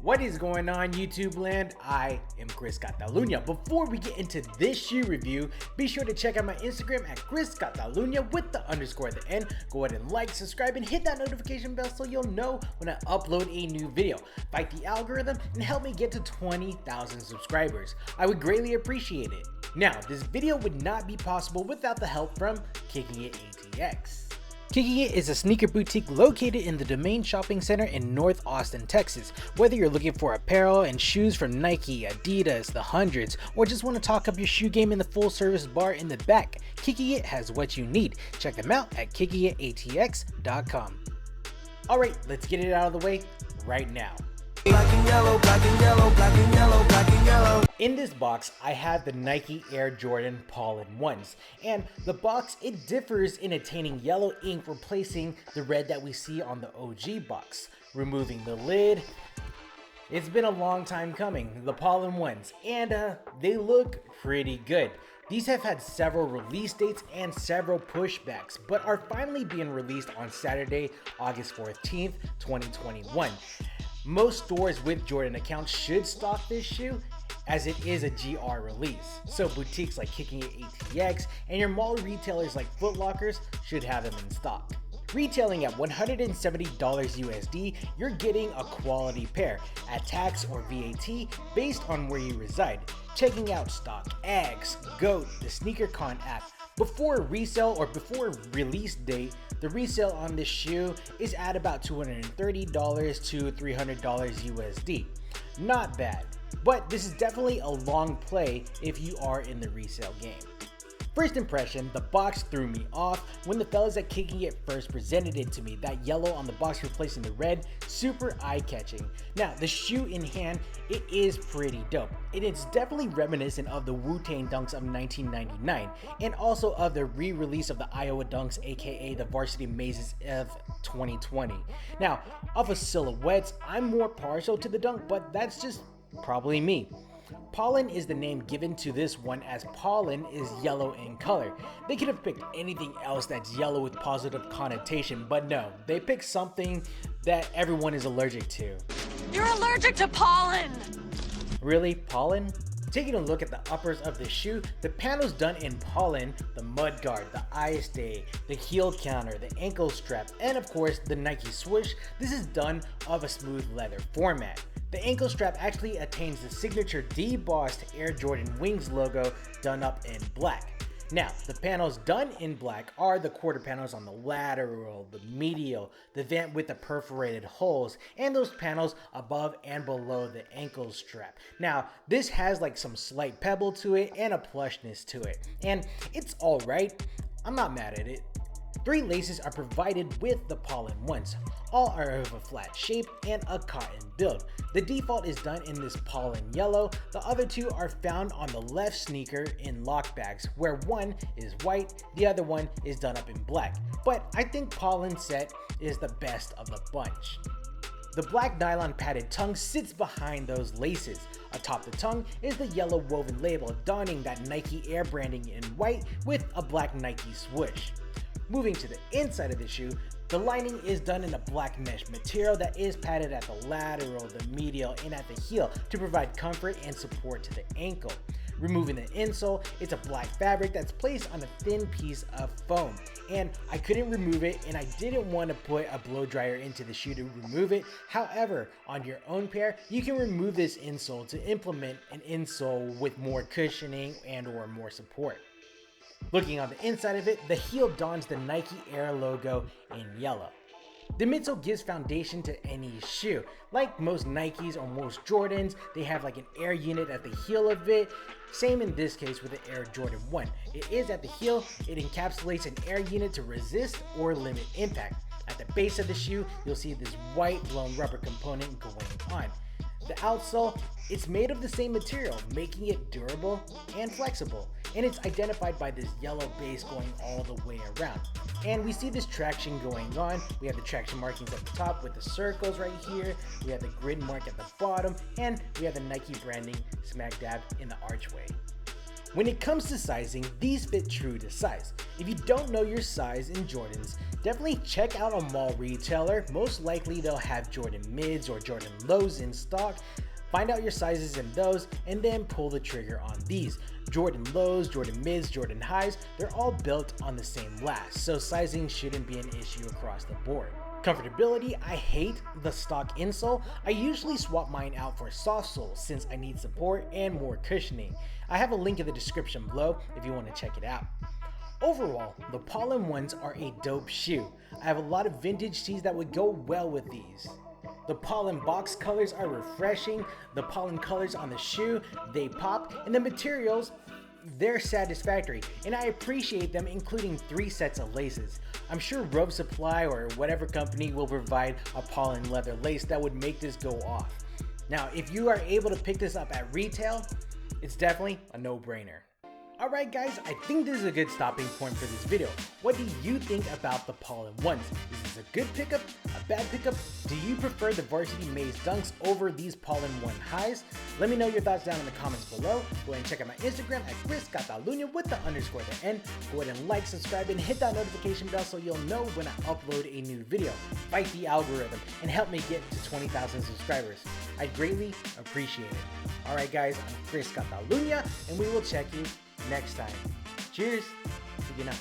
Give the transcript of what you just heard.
What is going on, YouTube land? I am Chris Catalunya. Before we get into this shoe review, be sure to check out my Instagram at Chris Catalunya with the underscore at the end. Go ahead and like, subscribe, and hit that notification bell so you'll know when I upload a new video. Fight the algorithm and help me get to 20,000 subscribers. I would greatly appreciate it. Now, this video would not be possible without the help from Kicking It ATX. Kicking It is a sneaker boutique located in the Domain Shopping Center in North Austin, Texas. Whether you're looking for apparel and shoes from Nike, Adidas, the Hundreds, or just want to talk up your shoe game in the full service bar in the back, Kicking It has what you need. Check them out at kickingItATX.com. Alright, let's get it out of the way right now. Black and yellow, black and yellow, black and yellow, black and yellow. In this box, I have the Nike Air Jordan Pollen 1s, and the box, it differs in attaining yellow ink replacing the red that we see on the OG box. Removing the lid, it's been a long time coming, the Pollen 1s, and they look pretty good. These have had several release dates and several pushbacks, but are finally being released on Saturday, August 14th, 2021. Most stores with Jordan accounts should stock this shoe, as it is a GR release. So boutiques like Kicking It ATX and your mall retailers like Foot Lockers should have them in stock. Retailing at $170 USD, you're getting a quality pair at tax or VAT based on where you reside. Checking out StockX, GOAT, the SneakerCon app. Before resale or before release date, the resale on this shoe is at about $230 to $300 USD. Not bad, but this is definitely a long play if you are in the resale game. First impression, the box threw me off when the fellas at Kicking It first presented it to me. That yellow on the box replacing the red, super eye-catching. Now, the shoe in hand, it is pretty dope. And it's definitely reminiscent of the Wu-Tang Dunks of 1999, and also of the re-release of the Iowa Dunks, aka the Varsity Maize of 2020. Now, off of silhouettes, I'm more partial to the Dunk, but that's just probably me. Pollen is the name given to this one, as pollen is yellow in color. They could have picked anything else that's yellow with positive connotation, but no, they picked something that everyone is allergic to. You're allergic to pollen! Really, pollen? Taking a look at the uppers of the shoe, the panel's done in pollen, the mud guard, the eye stay, the heel counter, the ankle strap, and of course the Nike swoosh. This is done of a smooth leather format. The ankle strap actually attains the signature debossed Air Jordan Wings logo done up in black. Now, the panels done in black are the quarter panels on the lateral, the medial, the vent with the perforated holes, and those panels above and below the ankle strap. Now, this has like some slight pebble to it and a plushness to it, and it's alright. I'm not mad at it. 3 laces are provided with the Pollen 1s. All are of a flat shape and a cotton build. The default is done in this pollen yellow. The other 2 are found on the left sneaker in lock bags, where one is white, the other one is done up in black. But I think pollen set is the best of the bunch. The black nylon padded tongue sits behind those laces. Atop the tongue is the yellow woven label donning that Nike Air branding in white with a black Nike swoosh. Moving to the inside of the shoe, the lining is done in a black mesh material that is padded at the lateral, the medial, and at the heel to provide comfort and support to the ankle. Removing the insole, it's a black fabric that's placed on a thin piece of foam. And I couldn't remove it, and I didn't want to put a blow dryer into the shoe to remove it. However, on your own pair, you can remove this insole to implement an insole with more cushioning and or more support. Looking on the inside of it, the heel dons the Nike Air logo in yellow. The midsole gives foundation to any shoe. Like most Nikes or most Jordans, they have like an air unit at the heel of it. Same in this case with the Air Jordan 1. It is at the heel, it encapsulates an air unit to resist or limit impact. At the base of the shoe, you'll see this white blown rubber component going on. The outsole, it's made of the same material, making it durable and flexible. And it's identified by this yellow base going all the way around. And we see this traction going on. We have the traction markings at the top with the circles right here. We have the grid mark at the bottom, and we have the Nike branding smack dab in the archway. When it comes to sizing, these fit true to size. If you don't know your size in Jordans, definitely check out a mall retailer. Most likely they'll have Jordan mids or Jordan lows in stock. Find out your sizes in those and then pull the trigger on these. Jordan lows, Jordan mids, Jordan highs, they're all built on the same last, so sizing shouldn't be an issue across the board. Comfortability, I hate the stock insole. I usually swap mine out for soft soles since I need support and more cushioning. I have a link in the description below if you want to check it out. Overall, the Pollen ones are a dope shoe. I have a lot of vintage tees that would go well with these. The Pollen box colors are refreshing, the Pollen colors on the shoe, they pop, and the materials, they're satisfactory, and I appreciate them including 3 sets of laces. I'm sure Rope Supply or whatever company will provide a Pollen leather lace that would make this go off. Now, if you are able to pick this up at retail, it's definitely a no-brainer. Alright guys, I think this is a good stopping point for this video. What do you think about the Pollen ones? Is this a good pickup? A bad pickup? Do you prefer the Varsity Maize Dunks over these Pollen 1 highs? Let me know your thoughts down in the comments below. Go ahead and check out my Instagram at ChrisCatalunya with the _ at the end. Go ahead and like, subscribe, and hit that notification bell so you'll know when I upload a new video. Fight the algorithm and help me get to 20,000 subscribers. I'd greatly appreciate it. Alright guys, I'm Chris Catalunya, and we will check you next time. Cheers. See you now.